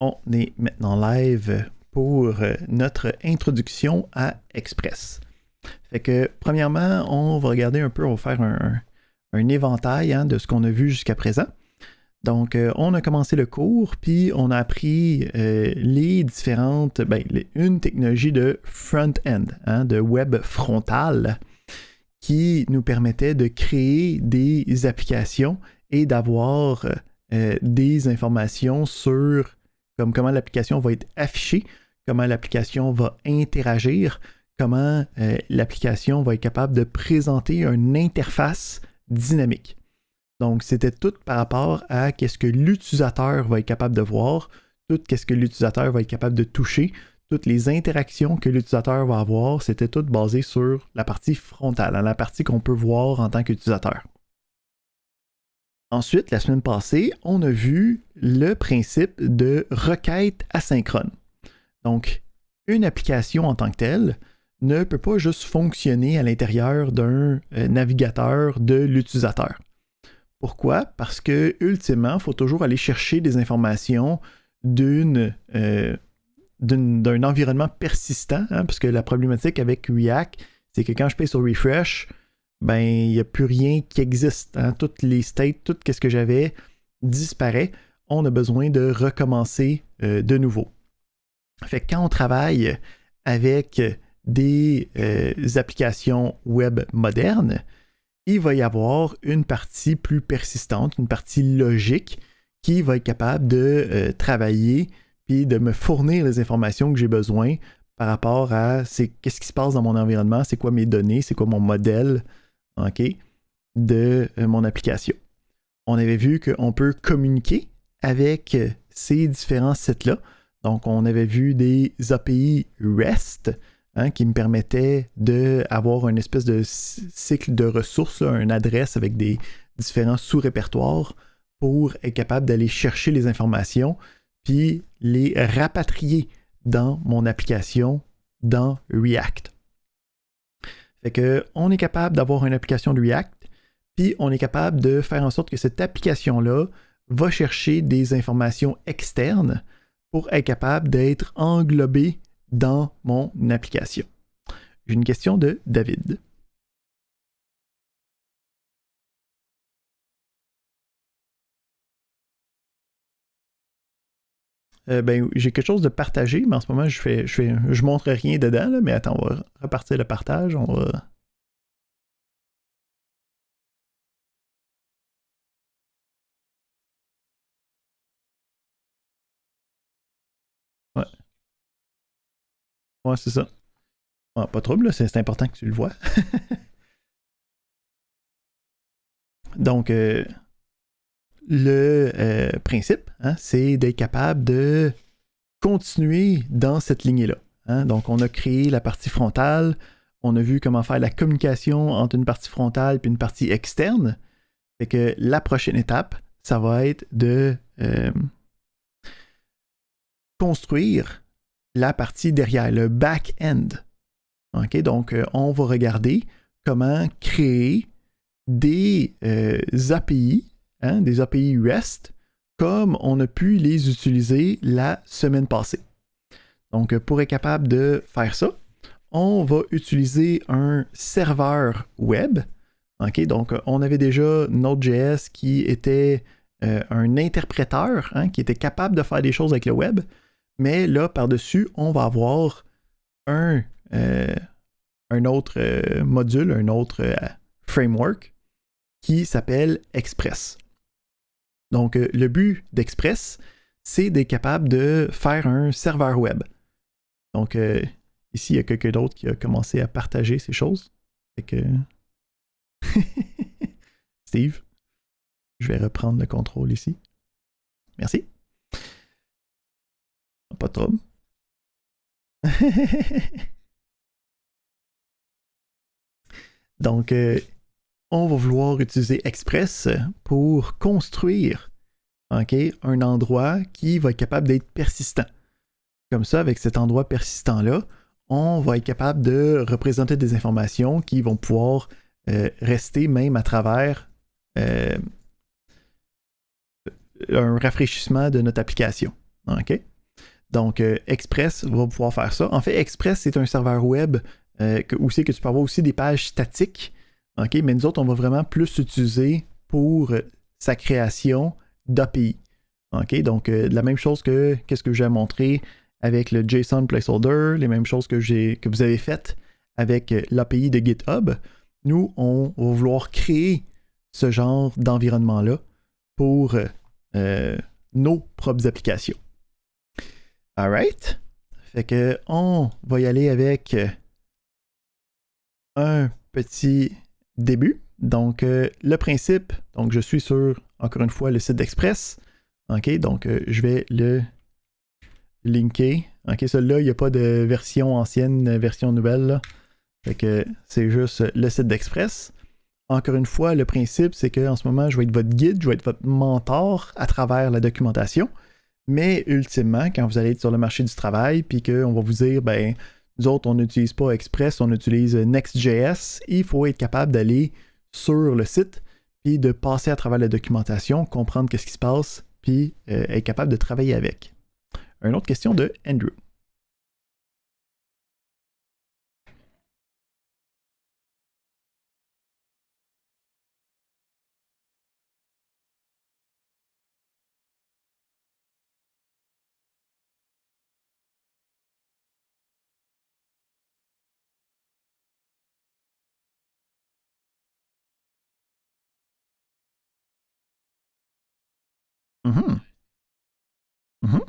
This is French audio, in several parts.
On est maintenant live pour notre introduction à Express. Fait que, premièrement, on va regarder un peu, on va faire un éventail de ce qu'on a vu jusqu'à présent. Donc, on a commencé le cours, puis on a appris les différentes, une technologie de front-end, de web frontal, qui nous permettait de créer des applications et d'avoir des informations sur comme comment l'application va être affichée, comment l'application va interagir, comment l'application va être capable de présenter une interface dynamique. Donc, c'était tout par rapport à ce que l'utilisateur va être capable de voir, tout ce que l'utilisateur va être capable de toucher, toutes les interactions que l'utilisateur va avoir, c'était tout basé sur la partie frontale, la partie qu'on peut voir en tant qu'utilisateur. Ensuite, la semaine passée, on a vu le principe de requête asynchrone. Donc, une application en tant que telle ne peut pas juste fonctionner à l'intérieur d'un navigateur de l'utilisateur. Pourquoi? Parce que, ultimement, il faut toujours aller chercher des informations d'un environnement persistant, parce que la problématique avec React, c'est que quand je paye sur Refresh, il n'y a plus rien qui existe. Toutes les states, tout ce que j'avais disparaît. On a besoin de recommencer de nouveau. Fait que quand on travaille avec des applications web modernes, il va y avoir une partie plus persistante, une partie logique qui va être capable de travailler puis de me fournir les informations que j'ai besoin par rapport à qu'est-ce qui se passe dans mon environnement, c'est quoi mes données, c'est quoi mon modèle, de mon application. On avait vu qu'on peut communiquer avec ces différents sites-là. Donc, on avait vu des API REST qui me permettaient d'avoir une espèce de cycle de ressources, une adresse avec des différents sous-répertoires pour être capable d'aller chercher les informations puis les rapatrier dans mon application dans React. Fait que on est capable d'avoir une application de React, puis on est capable de faire en sorte que cette application-là va chercher des informations externes pour être capable d'être englobée dans mon application. J'ai une question de David. J'ai quelque chose de partagé, mais en ce moment, je montre rien dedans, là, mais attends, on va repartir le partage. On va. Ouais. Ouais, c'est ça. Ah, pas de trouble, là, c'est important que tu le vois. Donc, le principe, c'est d'être capable de continuer dans cette lignée-là. Donc, on a créé la partie frontale, on a vu comment faire la communication entre une partie frontale et une partie externe. Fait que la prochaine étape, ça va être de construire la partie derrière, le back-end. Donc, on va regarder comment créer des API, des API REST, comme on a pu les utiliser la semaine passée. Donc, pour être capable de faire ça, on va utiliser un serveur web. Donc, on avait déjà Node.js qui était un interpréteur qui était capable de faire des choses avec le web. Mais là, par-dessus, on va avoir un autre module, un autre framework qui s'appelle Express. Donc, le but d'Express, c'est d'être capable de faire un serveur web. Donc, ici, il y a quelqu'un d'autre qui a commencé à partager ces choses. Fait que... Steve, je vais reprendre le contrôle ici. Merci. Pas de trouble. Donc, on va vouloir utiliser Express pour construire un endroit qui va être capable d'être persistant. Comme ça, avec cet endroit persistant-là, on va être capable de représenter des informations qui vont pouvoir rester même à travers un rafraîchissement de notre application. Donc, Express va pouvoir faire ça. En fait, Express, c'est un serveur web où c'est que tu peux avoir aussi des pages statiques. OK? Mais nous autres, on va vraiment plus l'utiliser pour sa création d'API. OK? Donc, la même chose que qu'est-ce que j'ai montré avec le JSON placeholder, les mêmes choses que vous avez faites avec l'API de GitHub. Nous, on va vouloir créer ce genre d'environnement-là pour nos propres applications. Alright. Fait que on va y aller avec un petit début. Donc, le principe, donc je suis sur, encore une fois, le site d'Express. OK, donc je vais le linker. OK, celui-là, il n'y a pas de version ancienne, version nouvelle. Là. Fait que c'est juste le site d'Express. Encore une fois, le principe, c'est qu'en ce moment, je vais être votre guide, je vais être votre mentor à travers la documentation. Mais ultimement, quand vous allez être sur le marché du travail, puis qu'on va vous dire, ben, nous autres, on n'utilise pas Express, on utilise Next.js, il faut être capable d'aller sur le site, puis de passer à travers la documentation, comprendre qu'est-ce qui se passe, puis être capable de travailler avec. Une autre question de Andrew. Mhm. Mhm.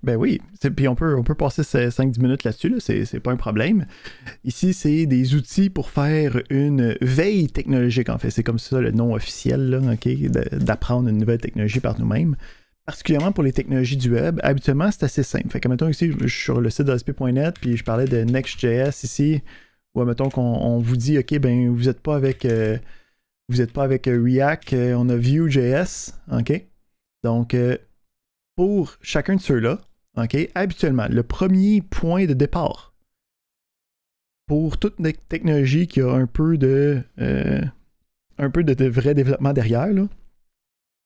Ben oui, puis on peut passer 5-10 minutes là-dessus, là, c'est pas un problème. Ici, c'est des outils pour faire une veille technologique, en fait. C'est comme ça le nom officiel, là, okay, d'apprendre une nouvelle technologie par nous-mêmes. Particulièrement pour les technologies du web, habituellement, c'est assez simple. Fait que, mettons ici, je suis sur le site d'ASP.net, puis je parlais de Next.js ici, ou mettons qu'on vous dit, OK, ben, vous n'êtes pas avec React, on a Vue.js, OK? Donc, pour chacun de ceux-là, OK, habituellement, le premier point de départ pour toute technologie qui a un peu de vrai développement derrière, là,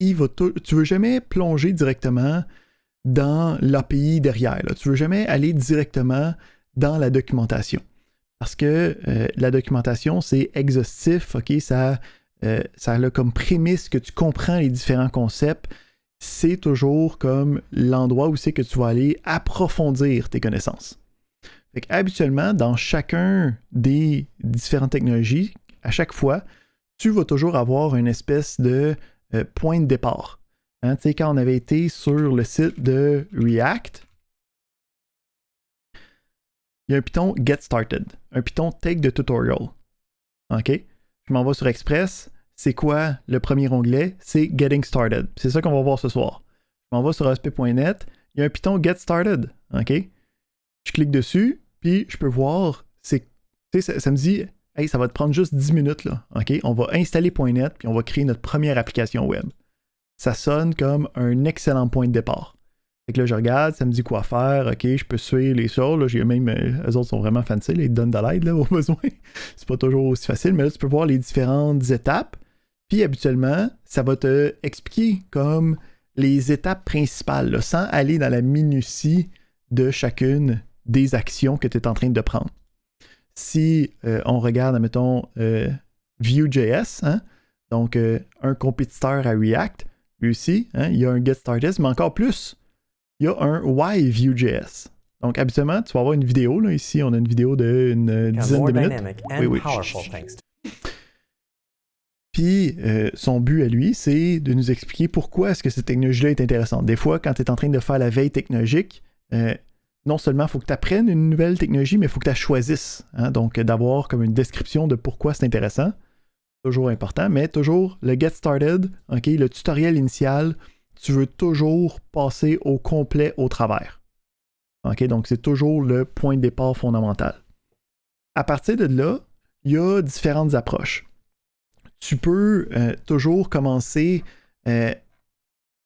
tu ne veux jamais plonger directement dans l'API derrière. Là. Tu ne veux jamais aller directement dans la documentation. Parce que la documentation, c'est exhaustif, OK? Ça a comme prémisse que tu comprends les différents concepts. C'est toujours comme l'endroit où c'est que tu vas aller approfondir tes connaissances. Fait qu'habituellement, dans chacun des différentes technologies, à chaque fois, tu vas toujours avoir une espèce de point de départ. Hein, tu sais, quand on avait été sur le site de React, il y a un piton Get Started, un piton Take the Tutorial. OK? Je m'en vais sur Express. C'est quoi le premier onglet? C'est Getting Started. C'est ça qu'on va voir ce soir. Je m'en vais sur ASP.net. Il y a un piton Get Started. OK? Je clique dessus, puis je peux voir, ça me dit, hey, ça va te prendre juste 10 minutes, là. OK? On va installer .net, puis on va créer notre première application web. Ça sonne comme un excellent point de départ. Fait que là, je regarde, ça me dit quoi faire, OK, je peux suivre les choses, là, j'ai même, eux autres sont vraiment fancy, là, ils te donnent de l'aide, là, au besoin. C'est pas toujours aussi facile, mais là, tu peux voir les différentes étapes, puis habituellement, ça va te expliquer comme les étapes principales, là, sans aller dans la minutie de chacune des actions que tu es en train de prendre. Si on regarde, admettons, Vue.js, hein, donc un compétiteur à React, lui aussi, hein, il y a un Get Started, mais encore plus, il y a un Why Vue.js. Donc, habituellement, tu vas avoir une vidéo. Là, ici, on a une vidéo d'une dizaine de minutes. Oui. Puis, son but à lui, c'est de nous expliquer pourquoi est-ce que cette technologie-là est intéressante. Des fois, quand tu es en train de faire la veille technologique, non seulement il faut que tu apprennes une nouvelle technologie, mais il faut que tu la choisisses. Hein, donc, d'avoir comme une description de pourquoi c'est intéressant. Toujours important, mais toujours le Get Started, okay, le tutoriel initial, tu veux toujours passer au complet au travers. OK? Donc, c'est toujours le point de départ fondamental. À partir de là, il y a différentes approches. Tu peux toujours commencer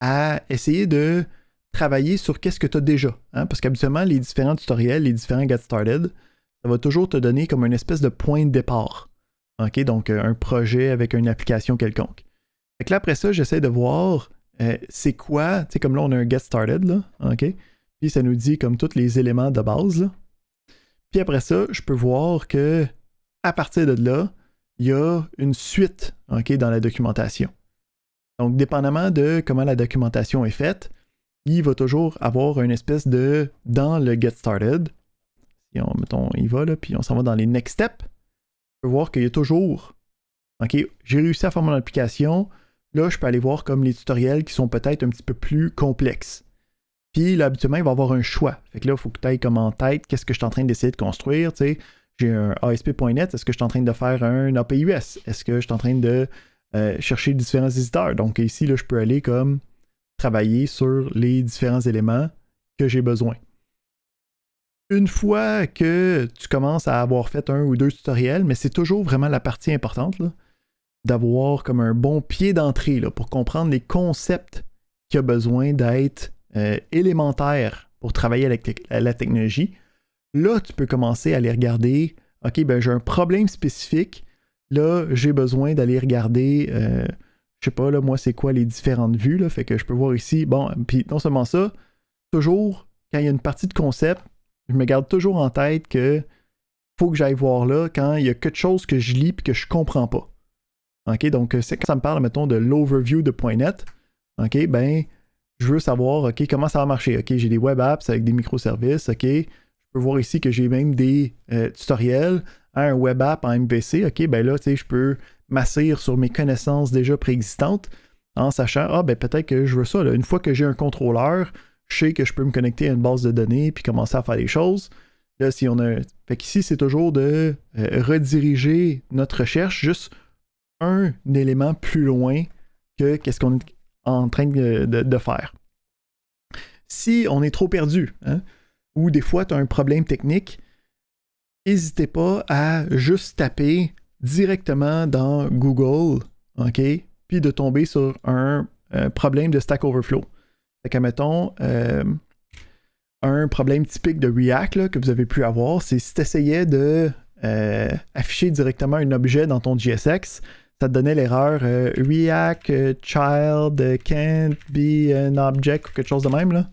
à essayer de travailler sur qu'est-ce que tu as déjà. Hein? Parce qu'habituellement, les différents tutoriels, les différents Get Started, ça va toujours te donner comme une espèce de point de départ. OK? Donc, un projet avec une application quelconque. Fait que là, après ça, j'essaie de voir c'est quoi, tu sais, comme là, on a un Get Started, là, OK? Puis ça nous dit comme tous les éléments de base, là. Puis après ça, je peux voir que à partir de là, il y a une suite, OK, dans la documentation. Donc, dépendamment de comment la documentation est faite, il va toujours avoir une espèce de, dans le Get Started, si on, mettons, il va là, puis on s'en va dans les Next Steps, on peut voir qu'il y a toujours, OK, j'ai réussi à faire mon application, là, je peux aller voir comme les tutoriels qui sont peut-être un petit peu plus complexes. Puis là, habituellement, il va y avoir un choix. Fait que là, il faut que tu ailles comme en tête, qu'est-ce que je suis en train d'essayer de construire, tu sais. J'ai un ASP.NET, est-ce que je suis en train de faire un API US? Est-ce que je suis en train de chercher différents éditeurs? Donc ici, là, je peux aller comme travailler sur les différents éléments que j'ai besoin. Une fois que tu commences à avoir fait un ou deux tutoriels, mais c'est toujours vraiment la partie importante, là, d'avoir comme un bon pied d'entrée là, pour comprendre les concepts qui a besoin d'être élémentaires pour travailler avec la technologie. Là, tu peux commencer à aller regarder, OK, ben j'ai un problème spécifique. Là, j'ai besoin d'aller regarder, je sais pas, là, moi, c'est quoi les différentes vues, là, fait que je peux voir ici, bon, puis non seulement ça, toujours, quand il y a une partie de concept, je me garde toujours en tête que faut que j'aille voir là quand il y a quelque chose que je lis et que je comprends pas. OK, donc c'est quand ça me parle, mettons, de l'overview de .NET, OK, ben, je veux savoir, OK, comment ça va marcher. OK, j'ai des web apps avec des microservices, OK, je peux voir ici que j'ai même des tutoriels à un web app en MVC, OK, ben là, tu sais, je peux m'asseoir sur mes connaissances déjà préexistantes en sachant, ah, ben peut-être que je veux ça, là. Une fois que j'ai un contrôleur, je sais que je peux me connecter à une base de données puis commencer à faire des choses. Là, si on a... Fait qu'ici, c'est toujours de rediriger notre recherche juste un élément plus loin que qu'est-ce qu'on est en train de faire. Si on est trop perdu, hein, ou des fois tu as un problème technique, n'hésitez pas à juste taper directement dans Google, OK, puis de tomber sur un problème de Stack Overflow. Fait que, mettons, un problème typique de React là, que vous avez pu avoir, c'est si tu essayais de afficher directement un objet dans ton JSX, ça te donnait l'erreur React child can't be an object ou quelque chose de même, là.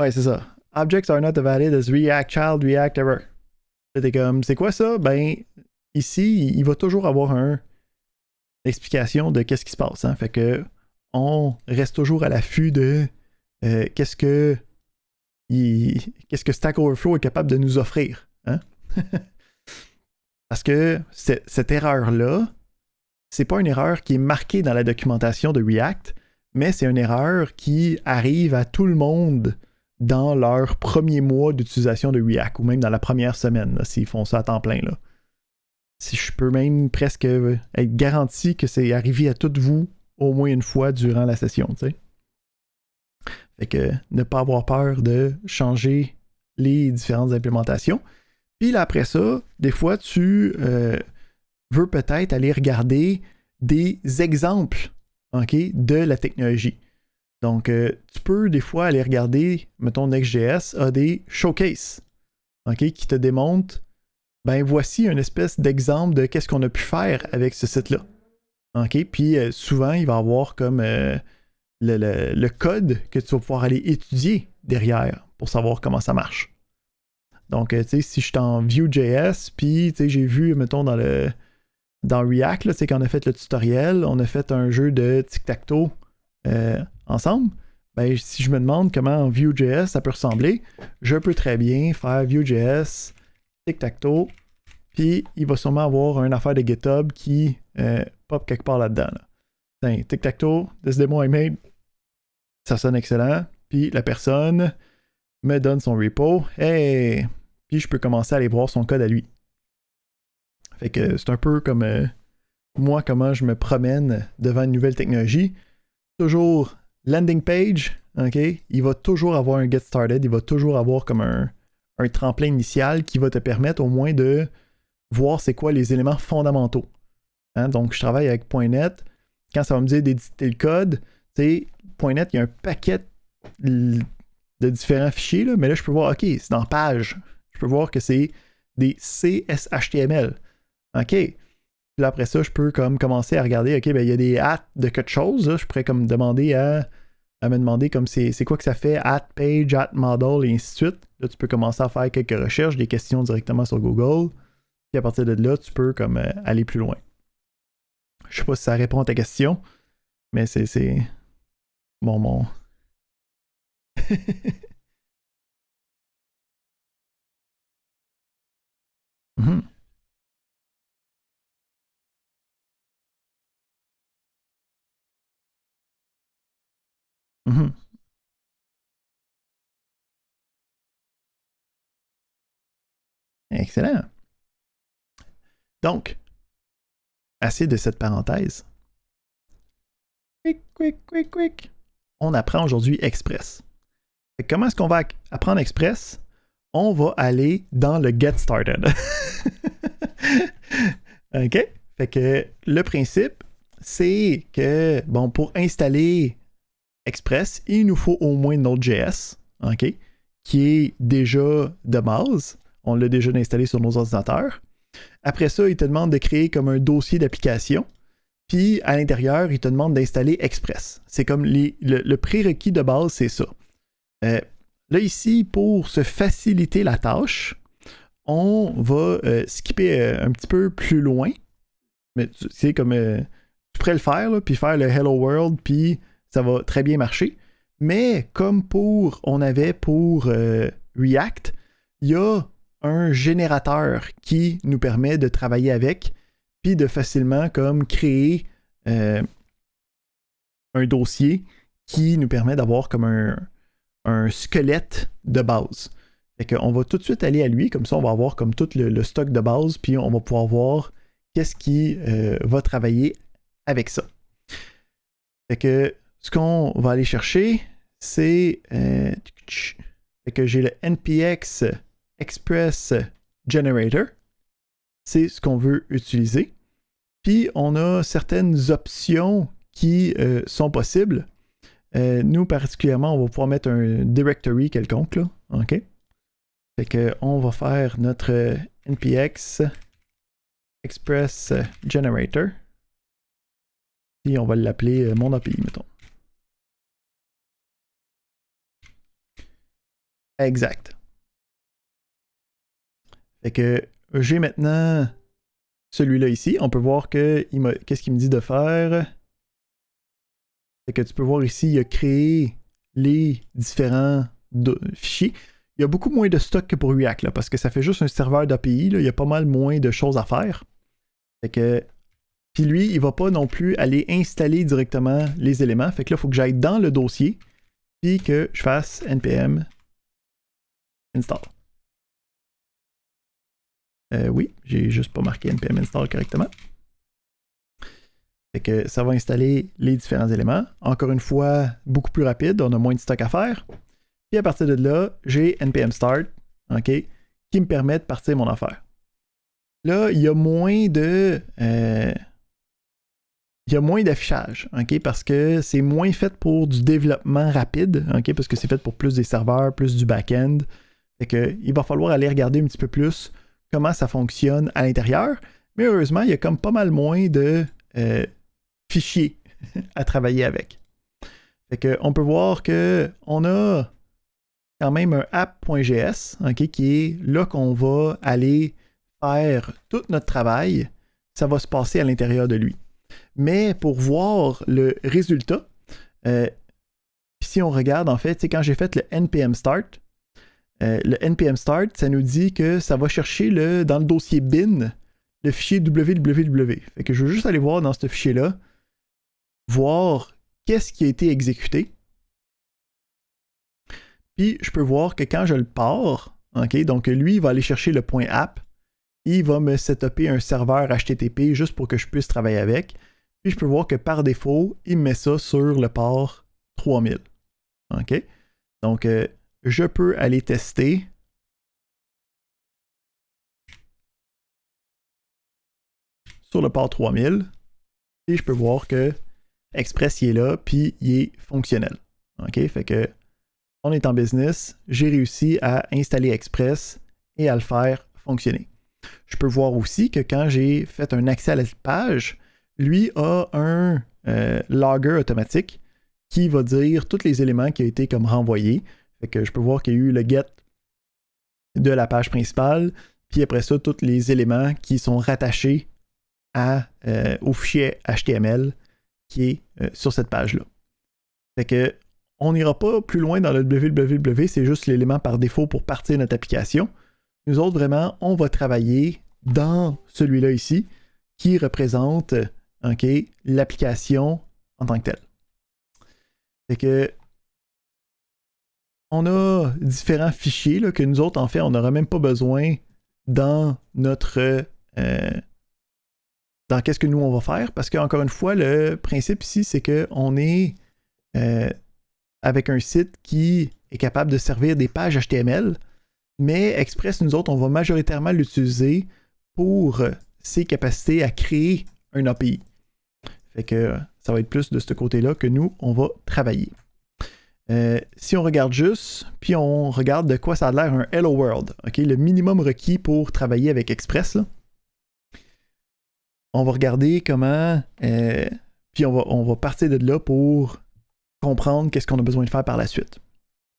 Ouais, c'est ça. Objects are not valid as React child, React error. C'était comme, c'est quoi ça? Ben, ici, il va toujours avoir une explication de qu'est-ce qui se passe. Hein? Fait que, on reste toujours à l'affût de qu'est-ce que Stack Overflow est capable de nous offrir. Hein? Parce que cette erreur-là, c'est pas une erreur qui est marquée dans la documentation de React, mais c'est une erreur qui arrive à tout le monde dans leur premier mois d'utilisation de React, ou même dans la première semaine, là, s'ils font ça à temps plein. Là. Si je peux même presque être garanti que c'est arrivé à toutes vous au moins une fois durant la session. T'sais. Fait que ne pas avoir peur de changer les différentes implémentations. Puis là, après ça, des fois, tu veux peut-être aller regarder des exemples, OK, de la technologie. Donc, tu peux des fois aller regarder, mettons, Next.js a des showcases, OK, qui te démontrent, ben voici une espèce d'exemple de qu'est-ce qu'on a pu faire avec ce site-là. OK, puis souvent, il va y avoir comme le code que tu vas pouvoir aller étudier derrière pour savoir comment ça marche. Donc, tu sais, si je suis en Vue.js, puis, tu sais, j'ai vu, mettons, dans React, là, tu sais, quand on a fait le tutoriel, on a fait un jeu de tic-tac-toe ensemble. Ben, si je me demande comment en Vue.js ça peut ressembler, je peux très bien faire Vue.js, tic-tac-toe, puis il va sûrement avoir une affaire de GitHub qui pop quelque part là-dedans. Là. Tic-tac-toe, this demo I made, ça sonne excellent, puis la personne me donne son repo, hey! Puis je peux commencer à aller voir son code à lui. Fait que c'est un peu comme comment je me promène devant une nouvelle technologie. Toujours landing page, OK, il va toujours avoir un get started, il va toujours avoir comme un tremplin initial qui va te permettre au moins de voir c'est quoi les éléments fondamentaux. Hein? Donc, je travaille avec .NET. Quand ça va me dire d'éditer le code, tu sais, .NET, il y a un paquet de différents fichiers, là, mais là, je peux voir, OK, c'est dans page. Je peux voir que c'est des CSHTML. OK. Puis là, après ça, je peux comme commencer à regarder, OK, ben il y a des de quelque chose. Là, je pourrais comme demander à me demander comme c'est quoi que ça fait, @page, @model, et ainsi de suite. Là, tu peux commencer à faire quelques recherches, des questions directement sur Google. Puis à partir de là, tu peux comme aller plus loin. Je sais pas si ça répond à ta question, mais c'est... Bon. Mhm. Mhm. Excellent. Donc, assez de cette parenthèse. Quick. On apprend aujourd'hui Express. Comment est-ce qu'on va apprendre Express? On va aller dans le Get Started. OK? Fait que le principe, c'est que, bon, pour installer Express, il nous faut au moins Node.js, OK? Qui est déjà de base. On l'a déjà installé sur nos ordinateurs. Après ça, il te demande de créer comme un dossier d'application. Puis à l'intérieur, il te demande d'installer Express. C'est comme le prérequis de base, c'est ça. Là, ici, pour se faciliter la tâche, on va skipper un petit peu plus loin. Mais c'est comme tu pourrais le faire, là, puis faire le Hello World, puis ça va très bien marcher. Mais comme on avait pour React, il y a un générateur qui nous permet de travailler avec, puis de facilement comme créer un dossier qui nous permet d'avoir comme un squelette de base. Fait qu'on va tout de suite aller à lui, comme ça on va avoir comme tout le stock de base, puis on va pouvoir voir qu'est-ce qui va travailler avec ça. Fait que ce qu'on va aller chercher, c'est fait que j'ai le NPX Express Generator. C'est ce qu'on veut utiliser. Puis on a certaines options qui sont possibles. Nous, particulièrement, on va pouvoir mettre un directory quelconque, là. OK? Fait que on va faire notre NPX Express Generator. Puis on va l'appeler mon API, mettons. Exact. Fait que j'ai maintenant celui-là ici. On peut voir qu'est-ce qu'il me dit de faire. Fait que tu peux voir ici, il a créé les différents fichiers. Il y a beaucoup moins de stock que pour React, là, parce que ça fait juste un serveur d'API. Il y a pas mal moins de choses à faire. Fait que, puis lui, il va pas non plus aller installer directement les éléments. Fait que là, il faut que j'aille dans le dossier, puis que je fasse npm install. Oui, j'ai juste pas marqué npm install correctement. Fait que ça va installer les différents éléments. Encore une fois, beaucoup plus rapide, on a moins de stock à faire. Puis à partir de là, j'ai npm start, OK, qui me permet de partir mon affaire. Là, il y a moins d'affichage, OK, parce que c'est moins fait pour du développement rapide, OK, parce que c'est fait pour plus des serveurs, plus du back-end. Fait que il va falloir aller regarder un petit peu plus comment ça fonctionne à l'intérieur. Mais heureusement, il y a comme pas mal moins de fichiers à travailler avec. Fait que on peut voir qu'on a quand même un app.js, okay, qui est là qu'on va aller faire tout notre travail. Ça va se passer à l'intérieur de lui. Mais pour voir le résultat, si on regarde, en fait, c'est quand j'ai fait le npm start, ça nous dit que ça va chercher dans le dossier bin le fichier www. Fait que je veux juste aller voir dans ce fichier-là, voir qu'est-ce qui a été exécuté. Puis je peux voir que quand je le pars, okay, donc lui, il va aller chercher le point app, il va me setuper un serveur HTTP juste pour que je puisse travailler avec. Puis je peux voir que par défaut, il me met ça sur le port 3000. OK? Donc, je peux aller tester. Sur le port 3000. Et je peux voir que Express il est là, puis il est fonctionnel. OK? Fait que on est en business. J'ai réussi à installer Express et à le faire fonctionner. Je peux voir aussi que quand j'ai fait un accès à la page, lui a un logger automatique qui va dire tous les éléments qui ont été comme renvoyés. Fait que je peux voir qu'il y a eu le get de la page principale, puis après ça, tous les éléments qui sont rattachés au fichier HTML qui est sur cette page-là. Fait que on n'ira pas plus loin dans le www, c'est juste l'élément par défaut pour partir de notre application. Nous autres, vraiment, on va travailler dans celui-là ici, qui représente l'application en tant que telle. Fait que on a différents fichiers là, que nous autres, en fait, on n'aura même pas besoin dans notre dans qu'est-ce que nous on va faire, parce qu'encore une fois, le principe ici, c'est qu'on est avec un site qui est capable de servir des pages HTML, mais Express, nous autres, on va majoritairement l'utiliser pour ses capacités à créer un API. Fait que ça va être plus de ce côté-là que nous, on va travailler. Si on regarde juste, puis on regarde de quoi ça a l'air un Hello World, okay? Le minimum requis pour travailler avec Express, là. On va regarder comment, puis on va partir de là pour comprendre qu'est-ce qu'on a besoin de faire par la suite.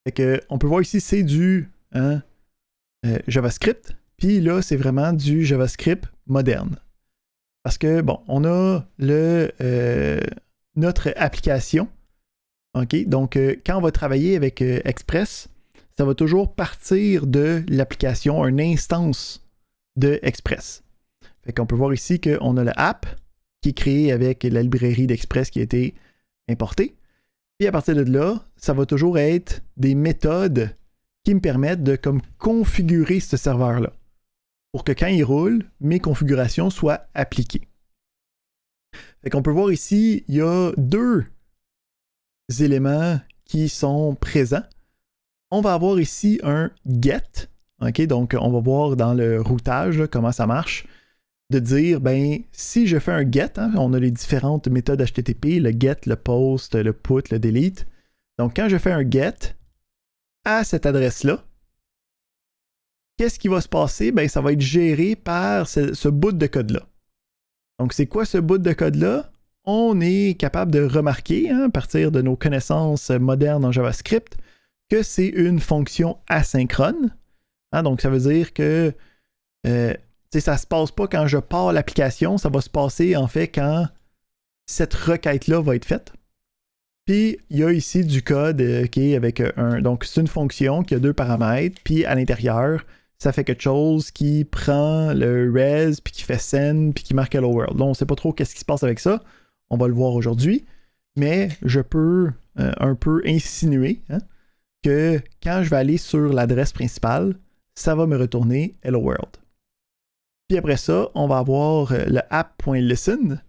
Fait que, on peut voir ici, c'est du JavaScript, puis là, c'est vraiment du JavaScript moderne. Parce que, bon, on a notre application. OK? Donc, quand on va travailler avec Express, ça va toujours partir de l'application, une instance de Express. Fait qu'on peut voir ici qu'on a l'app qui est créée avec la librairie d'Express qui a été importée. Puis à partir de là, ça va toujours être des méthodes qui me permettent de comme configurer ce serveur-là pour que quand il roule, mes configurations soient appliquées. Fait qu'on peut voir ici, il y a deux éléments qui sont présents. On va avoir ici un get. OK? Donc, on va voir dans le routage là, comment ça marche. De dire, ben, si je fais un get, hein, on a les différentes méthodes HTTP, le get, le post, le put, le delete. Donc, quand je fais un get à cette adresse-là, qu'est-ce qui va se passer? Ben, ça va être géré par ce bout de code-là. Donc, c'est quoi ce bout de code-là? On est capable de remarquer, hein, à partir de nos connaissances modernes en JavaScript, que c'est une fonction asynchrone. Hein, donc, ça veut dire que ça ne se passe pas quand je pars l'application, ça va se passer en fait quand cette requête-là va être faite. Puis, il y a ici du code qui est avec un... Donc, c'est une fonction qui a deux paramètres, puis à l'intérieur, ça fait quelque chose qui prend le res, puis qui fait send, puis qui marque hello world. Là, on ne sait pas trop qu'est-ce qui se passe avec ça. On va le voir aujourd'hui. Mais je peux un peu insinuer que quand je vais aller sur l'adresse principale, ça va me retourner hello world. Puis après ça, on va avoir le app.listen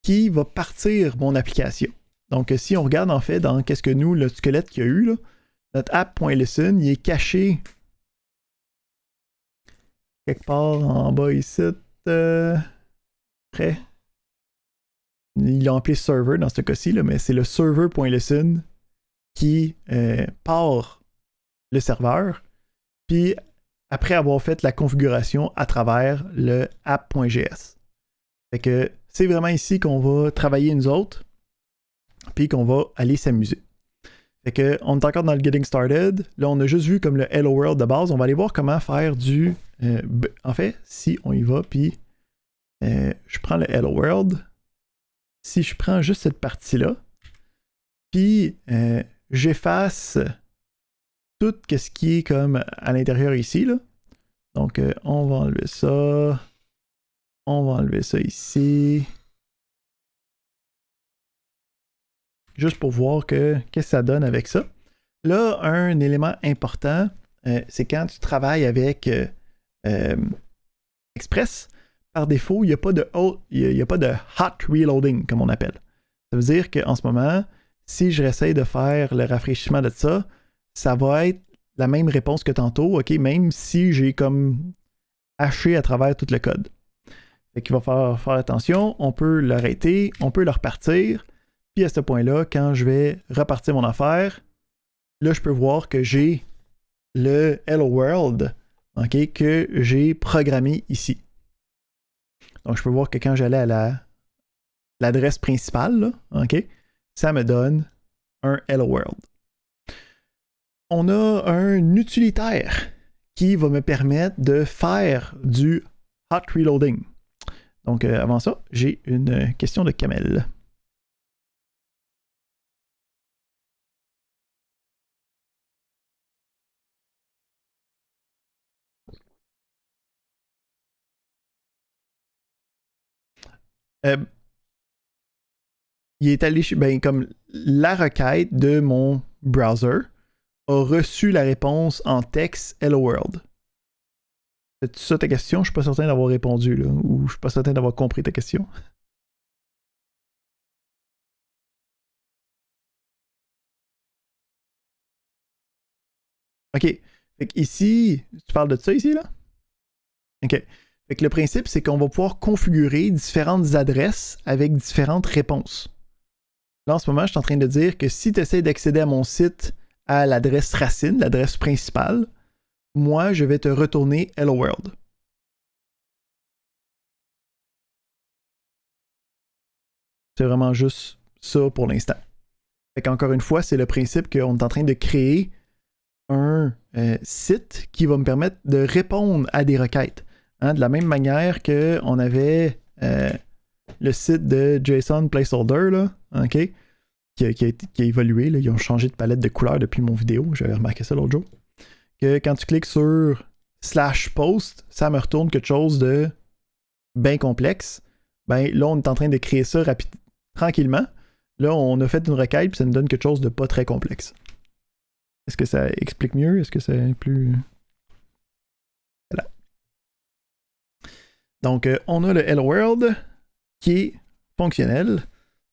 qui va partir mon application. Donc, si on regarde en fait dans qu'est-ce que nous, le squelette qu'il y a eu, là, notre app.listen, il est caché quelque part en bas ici. Après, il l'a appelé server dans ce cas-ci, là, mais c'est le server.listen qui part le serveur. Puis, après avoir fait la configuration à travers le app.js. Fait que c'est vraiment ici qu'on va travailler nous autres, puis qu'on va aller s'amuser. Fait que on est encore dans le Getting Started. Là, on a juste vu comme le Hello World de base. On va aller voir comment faire du... en fait, si on y va, puis je prends le Hello World. Si je prends juste cette partie-là, puis j'efface tout ce qui est comme à l'intérieur ici, là. Donc, on va enlever ça. On va enlever ça ici. Juste pour voir qu'est-ce que ça donne avec ça. Là, un élément important, c'est quand tu travailles avec Express, par défaut, il n'y a pas de hot reloading, comme on appelle. Ça veut dire qu'en ce moment, si je réessaye de faire le rafraîchissement de ça, ça va être la même réponse que tantôt, OK, même si j'ai comme haché à travers tout le code. Fait qu'il va falloir faire attention, on peut l'arrêter, on peut le repartir, puis à ce point-là, quand je vais repartir mon affaire, là, je peux voir que j'ai le Hello World, OK, que j'ai programmé ici. Donc, je peux voir que quand j'allais à l'adresse principale, là, OK, ça me donne un Hello World. On a un utilitaire qui va me permettre de faire du hot reloading. Donc, avant ça, j'ai une question de Kamel. Il est allé, comme la requête de mon browser a reçu la réponse en texte Hello World. C'est ça ta question? Je suis pas certain d'avoir répondu, là, ou je suis pas certain d'avoir compris ta question. OK. Fait que ici, tu parles de ça ici, là? OK. Fait que le principe, c'est qu'on va pouvoir configurer différentes adresses avec différentes réponses. Là, en ce moment, je suis en train de dire que si tu essaies d'accéder à mon site à l'adresse racine, l'adresse principale, moi, je vais te retourner Hello World. C'est vraiment juste ça pour l'instant. Fait qu'encore une fois, c'est le principe qu'on est en train de créer un site qui va me permettre de répondre à des requêtes. Hein, de la même manière qu'on avait le site de JSON Placeholder, là, OK, qui a évolué. Là, ils ont changé de palette de couleurs depuis mon vidéo. J'avais remarqué ça l'autre jour. Que quand tu cliques sur /post, ça me retourne quelque chose de bien complexe. Ben là, on est en train de créer ça tranquillement. Là, on a fait une requête, puis ça nous donne quelque chose de pas très complexe. Est-ce que ça explique mieux? Est-ce que c'est plus... Voilà. Donc, on a le Hello World qui est fonctionnel.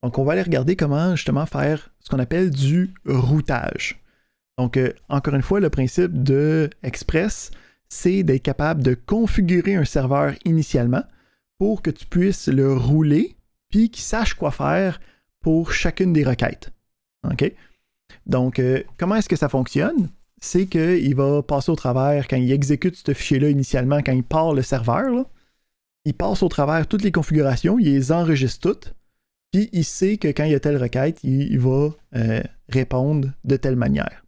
Donc, on va aller regarder comment justement faire ce qu'on appelle du routage. Donc, encore une fois, le principe de Express, c'est d'être capable de configurer un serveur initialement pour que tu puisses le rouler puis qu'il sache quoi faire pour chacune des requêtes. OK? Donc, comment est-ce que ça fonctionne? C'est qu'il va passer au travers, quand il exécute ce fichier-là initialement, quand il part le serveur, là, il passe au travers toutes les configurations, il les enregistre toutes, puis il sait que quand il y a telle requête, il va répondre de telle manière.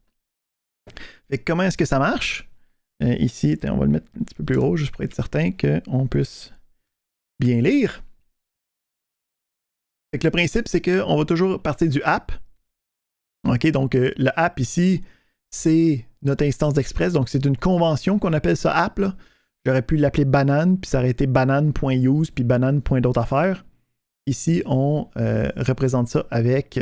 Fait que comment est-ce que ça marche? Ici, on va le mettre un petit peu plus gros, juste pour être certain qu'on puisse bien lire. Fait que le principe, c'est qu'on va toujours partir du app. OK, donc le app ici, c'est notre instance d'Express, donc c'est une convention qu'on appelle ça app, là. J'aurais pu l'appeler banane, puis ça aurait été banane.use, puis banane.d'autres affaires. Ici, on représente ça avec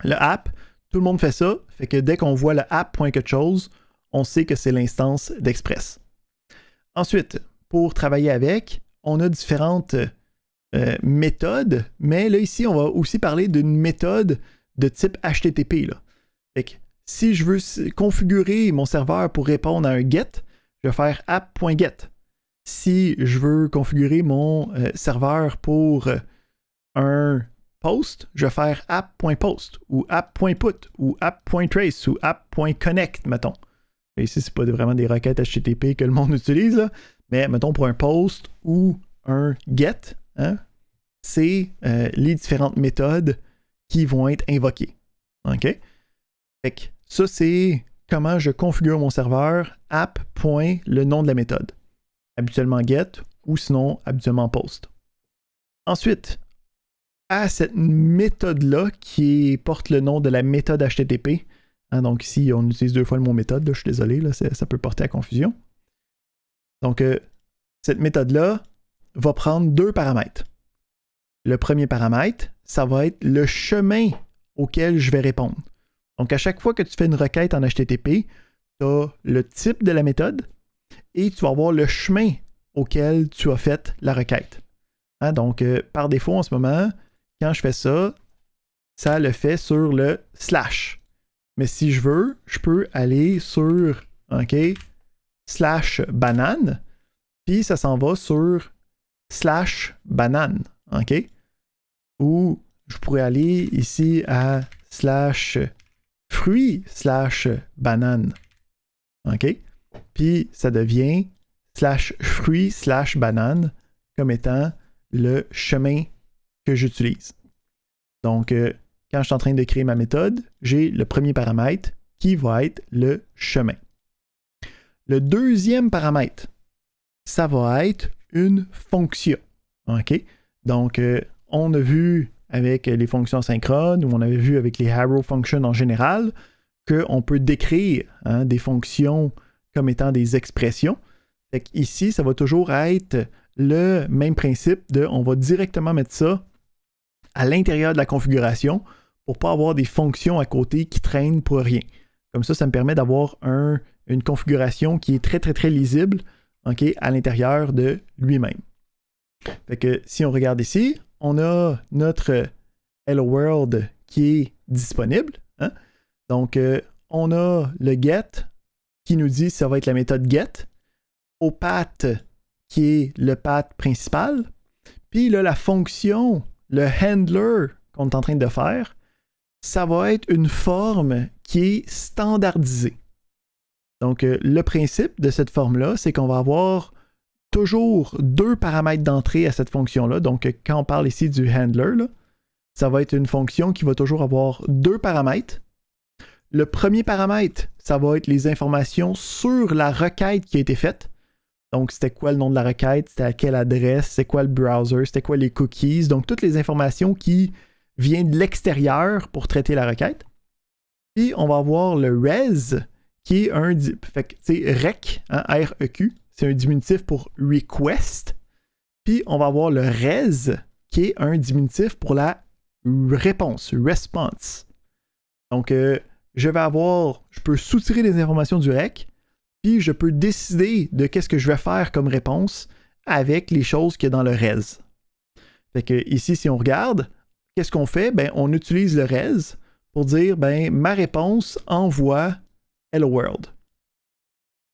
le app. Tout le monde fait ça, fait que dès qu'on voit le app.quelque chose, on sait que c'est l'instance d'Express. Ensuite, pour travailler avec, on a différentes méthodes, mais là ici, on va aussi parler d'une méthode de type HTTP. Là. Fait que si je veux configurer mon serveur pour répondre à un GET, je vais faire app.get. Si je veux configurer mon serveur pour un post, je vais faire app.post ou app.put ou app.trace ou app.connect, mettons. Et ici, c'est pas vraiment des requêtes HTTP que le monde utilise, là, mais mettons pour un post ou un get, hein, c'est les différentes méthodes qui vont être invoquées. OK? Fait que ça, c'est comment je configure mon serveur app. Le nom de la méthode. Habituellement get ou sinon habituellement post. Ensuite, à cette méthode-là qui porte le nom de la méthode HTTP, hein, donc ici on utilise deux fois le mot méthode, là, je suis désolé, là, ça peut porter à confusion. Donc cette méthode-là va prendre deux paramètres. Le premier paramètre, ça va être le chemin auquel je vais répondre. Donc, à chaque fois que tu fais une requête en HTTP, tu as le type de la méthode et tu vas avoir le chemin auquel tu as fait la requête. Hein, donc, par défaut, en ce moment, quand je fais ça, ça le fait sur le slash. Mais si je veux, je peux aller sur slash banane, puis ça s'en va sur slash banane. Ou je pourrais aller ici à slash fruit slash banane. Puis ça devient slash fruit slash banane comme étant le chemin que j'utilise. Donc, quand je suis en train de créer ma méthode, j'ai le premier paramètre qui va être le chemin. Le deuxième paramètre, ça va être une fonction. Donc, on a vu avec les fonctions synchrones, ou on avait vu avec les arrow functions en général, qu'on peut décrire des fonctions comme étant des expressions. Fait ici, ça va toujours être le même principe de on va directement mettre ça à l'intérieur de la configuration pour ne pas avoir des fonctions à côté qui traînent pour rien. Comme ça me permet d'avoir une configuration qui est très, très, très lisible à l'intérieur de lui-même. Fait que si on regarde ici, on a notre Hello World qui est disponible. Donc, on a le get qui nous dit que ça va être la méthode get, au path qui est le path principal, puis là, la fonction, le handler qu'on est en train de faire, ça va être une forme qui est standardisée. Donc, le principe de cette forme-là, c'est qu'on va avoir toujours deux paramètres d'entrée à cette fonction-là. Donc, quand on parle ici du handler, là, ça va être une fonction qui va toujours avoir deux paramètres. Le premier paramètre, ça va être les informations sur la requête qui a été faite. Donc, c'était quoi le nom de la requête, c'était à quelle adresse, c'était quoi le browser, c'était quoi les cookies. Donc, toutes les informations qui viennent de l'extérieur pour traiter la requête. Puis, on va avoir le res, qui est un... rec, R-E-Q, c'est un diminutif pour request. Puis, on va avoir le res, qui est un diminutif pour la réponse, response. Donc, je peux soutirer les informations du rec, puis je peux décider de qu'est-ce que je vais faire comme réponse avec les choses qu'il y a dans le res. Fait que ici, si on regarde, qu'est-ce qu'on fait? Ben, on utilise le res pour dire, ben, ma réponse envoie Hello World.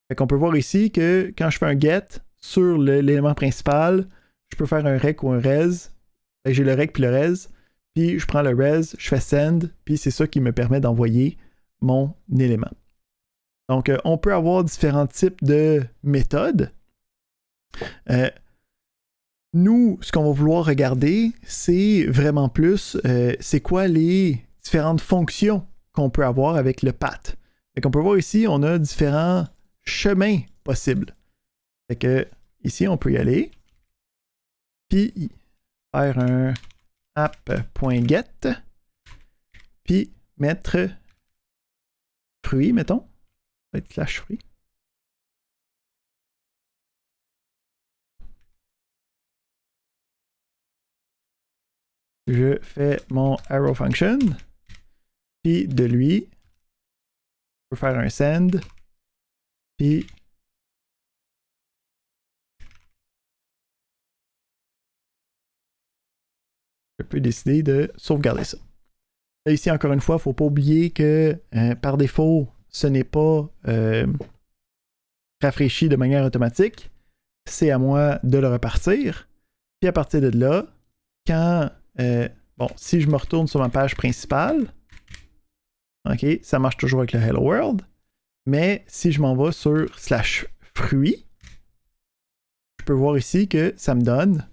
Fait qu'on peut voir ici que quand je fais un get sur l'élément principal, je peux faire un rec ou un res. Ben, j'ai le rec puis le res, puis je prends le res, je fais send, puis c'est ça qui me permet d'envoyer mon élément. Donc, on peut avoir différents types de méthodes. Nous, ce qu'on va vouloir regarder, c'est vraiment plus, c'est quoi les différentes fonctions qu'on peut avoir avec le path. Fait qu'on peut voir ici, on a différents chemins possibles. Fait que ici, on peut y aller, puis faire un app.get, puis mettre fruit, mettons. Ça va être slash fruit. Je fais mon arrow function, puis de lui, je peux faire un send, puis je peux décider de sauvegarder ça. Là, ici, encore une fois, il ne faut pas oublier que par défaut, ce n'est pas rafraîchi de manière automatique. C'est à moi de le repartir. Puis à partir de là, quand si je me retourne sur ma page principale, OK, ça marche toujours avec le Hello World. Mais si je m'en vais sur /fruit, je peux voir ici que ça me donne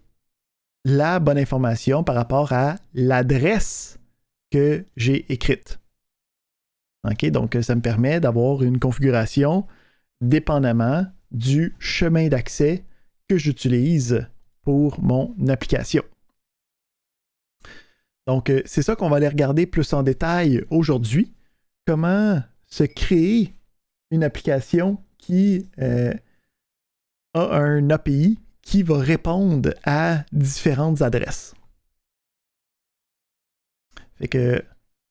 la bonne information par rapport à l'adresse que j'ai écrite. OK, donc ça me permet d'avoir une configuration dépendamment du chemin d'accès que j'utilise pour mon application. Donc, c'est ça qu'on va aller regarder plus en détail aujourd'hui. Comment se créer une application qui a un API qui va répondre à différentes adresses. Fait que,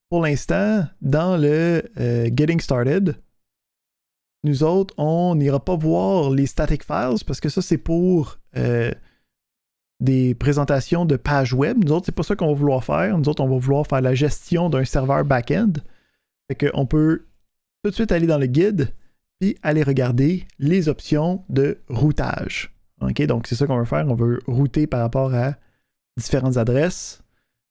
pour l'instant, dans le Getting Started, nous autres, on n'ira pas voir les static files parce que ça, c'est pour des présentations de pages web. Nous autres, c'est pas ça qu'on va vouloir faire. Nous autres, on va vouloir faire la gestion d'un serveur back-end. Fait qu'on peut tout de suite aller dans le guide puis aller regarder les options de routage. OK? Donc, c'est ça qu'on veut faire. On veut router par rapport à différentes adresses.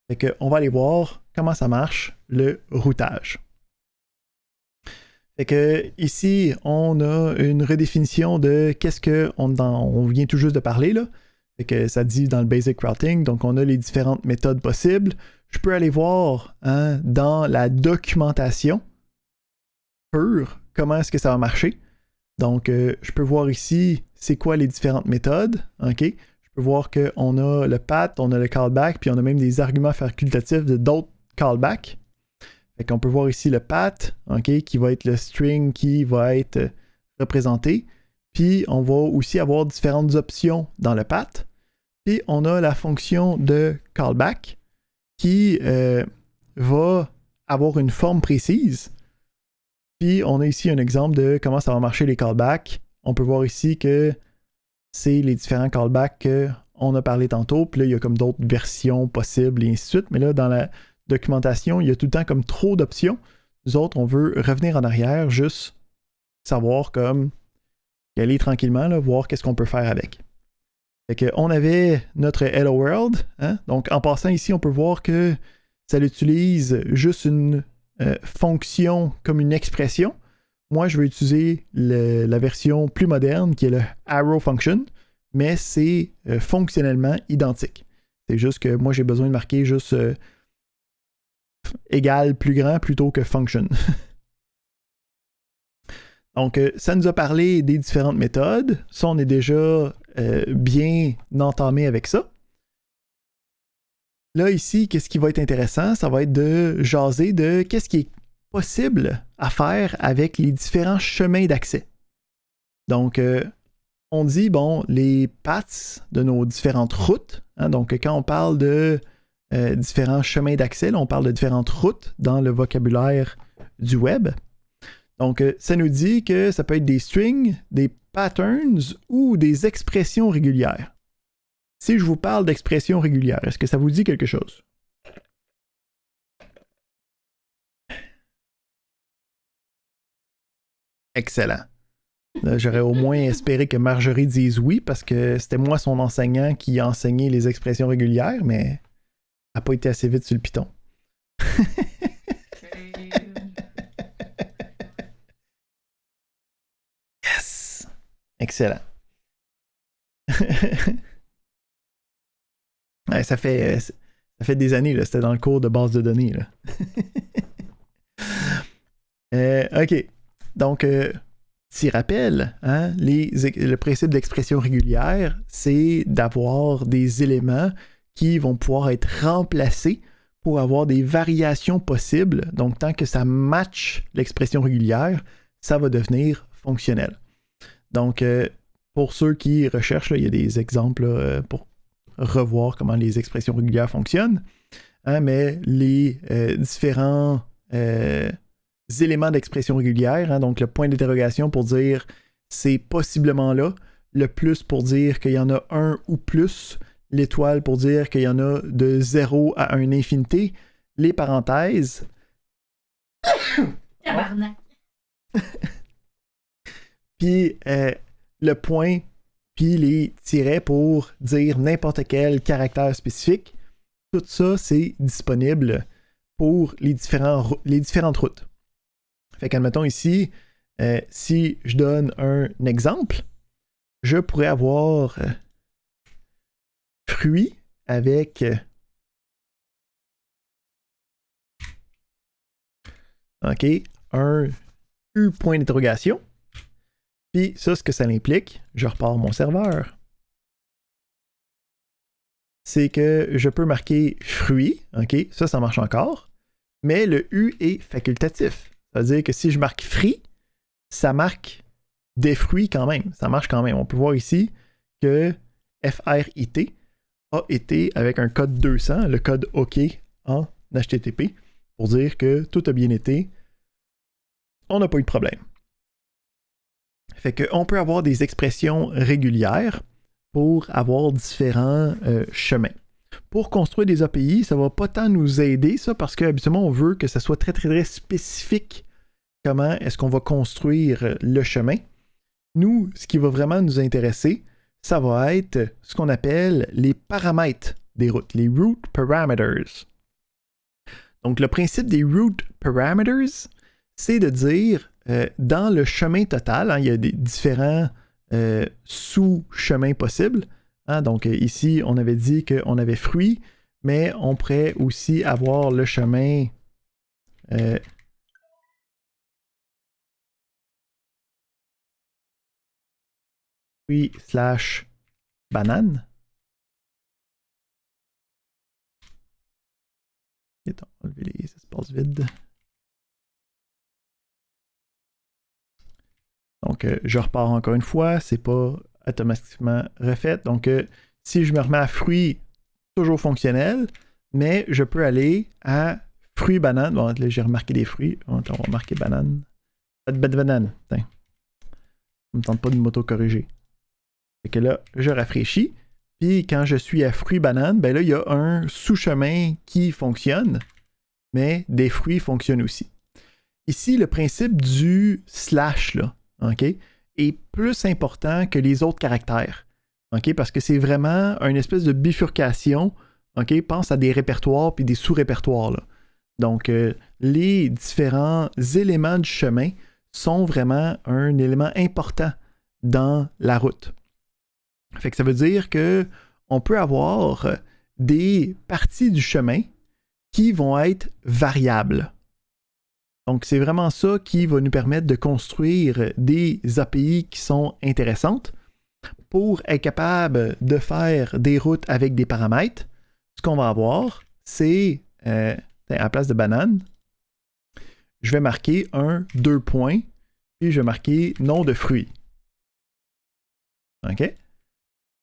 Fait qu'on va aller voir comment ça marche, le routage. Fait que ici, on a une redéfinition de qu'est-ce on vient tout juste de parler, là. Fait que ça dit dans le basic routing, donc on a les différentes méthodes possibles. Je peux aller voir dans la documentation pure comment est-ce que ça va marcher. Donc, je peux voir ici c'est quoi les différentes méthodes. OK? Je peux voir qu'on a le path, on a le callback, puis on a même des arguments facultatifs de d'autres callbacks. Fait qu'on peut voir ici le path, OK, qui va être le string qui va être représenté. Puis on va aussi avoir différentes options dans le path. Puis on a la fonction de callback qui va avoir une forme précise. Puis on a ici un exemple de comment ça va marcher les callbacks. On peut voir ici que c'est les différents callbacks qu'on a parlé tantôt. Puis là, il y a comme d'autres versions possibles et ainsi de suite. Mais là, dans la documentation, il y a tout le temps comme trop d'options. Nous autres, on veut revenir en arrière, juste savoir comme y aller tranquillement, là, voir qu'est-ce qu'on peut faire avec. Fait que on avait notre Hello World. Donc, en passant ici, on peut voir que ça utilise juste une fonction comme une expression. Moi, je vais utiliser la version plus moderne qui est le arrow function, mais c'est fonctionnellement identique. C'est juste que moi, j'ai besoin de marquer juste égal plus grand plutôt que function. Donc, ça nous a parlé des différentes méthodes. Ça, on est déjà bien entamé avec ça. Là, ici, qu'est-ce qui va être intéressant? Ça va être de jaser de qu'est-ce qui est possible à faire avec les différents chemins d'accès. Donc, on dit, bon, les paths de nos différentes routes. Donc, quand on parle de différents chemins d'accès, là, on parle de différentes routes dans le vocabulaire du web. Donc, ça nous dit que ça peut être des strings, des patterns ou des expressions régulières. Si je vous parle d'expressions régulières, est-ce que ça vous dit quelque chose? Excellent. J'aurais au moins espéré que Marjorie dise oui, parce que c'était moi son enseignant qui enseignait les expressions régulières, mais elle n'a pas été assez vite sur le Python. Yes! Excellent. Ouais, ça fait des années, là. C'était dans le cours de base de données. Là. OK. Donc, petit rappel, le principe d'expression régulière, c'est d'avoir des éléments qui vont pouvoir être remplacés pour avoir des variations possibles. Donc, tant que ça match l'expression régulière, ça va devenir fonctionnel. Donc, pour ceux qui recherchent, là, il y a des exemples là, pour revoir comment les expressions régulières fonctionnent, mais les différents éléments d'expression régulière, donc le point d'interrogation pour dire c'est possiblement là, le plus pour dire qu'il y en a un ou plus, l'étoile pour dire qu'il y en a de 0 à 1 infinité, les parenthèses. Tabarnak. Puis le point, puis les tirets pour dire n'importe quel caractère spécifique. Tout ça, c'est disponible pour les différentes routes. Fait qu'admettons ici, si je donne un exemple, je pourrais avoir fruit avec OK, un U point d'interrogation. Puis ça, ce que ça implique, je repars mon serveur. C'est que je peux marquer fruit, OK, ça marche encore, mais le U est facultatif. Ça veut dire que si je marque free, ça marque des fruits quand même. Ça marche quand même. On peut voir ici que FRIT a été avec un code 200, le code OK en HTTP, pour dire que tout a bien été. On n'a pas eu de problème. Fait qu'on peut avoir des expressions régulières. pour avoir différents chemins. Pour construire des API, ça ne va pas tant nous aider, ça, parce qu'habituellement, on veut que ça soit très, très, très spécifique comment est-ce qu'on va construire le chemin. Nous, ce qui va vraiment nous intéresser, ça va être ce qu'on appelle les paramètres des routes, les route parameters. Donc, le principe des route parameters, c'est de dire, dans le chemin total, il y a des différents sous-chemins possibles. Donc, ici, on avait dit qu'on avait fruits, mais on pourrait aussi avoir le chemin fruits / banane. Attends, on va enlever les espaces vides. Donc, je repars encore une fois, c'est pas automatiquement refait. Donc, si je me remets à fruits, toujours fonctionnel, mais je peux aller à fruits banane. Bon, là, j'ai remarqué des fruits. On va remarquer banane. Banane. Ça me tente pas de m'auto-corriger. Fait que là, je rafraîchis. Puis quand je suis à fruits banane, ben là, il y a un sous-chemin qui fonctionne, mais des fruits fonctionnent aussi. Ici, le principe du slash, là, OK, est plus important que les autres caractères. OK, parce que c'est vraiment une espèce de bifurcation. OK, pense à des répertoires puis des sous-répertoires, là. Donc, les différents éléments du chemin sont vraiment un élément important dans la route. Fait que ça veut dire que on peut avoir des parties du chemin qui vont être variables. Donc, c'est vraiment ça qui va nous permettre de construire des API qui sont intéressantes. Pour être capable de faire des routes avec des paramètres, ce qu'on va avoir, c'est, à la place de banane, je vais marquer 2 points, puis je vais marquer nom de fruit. OK?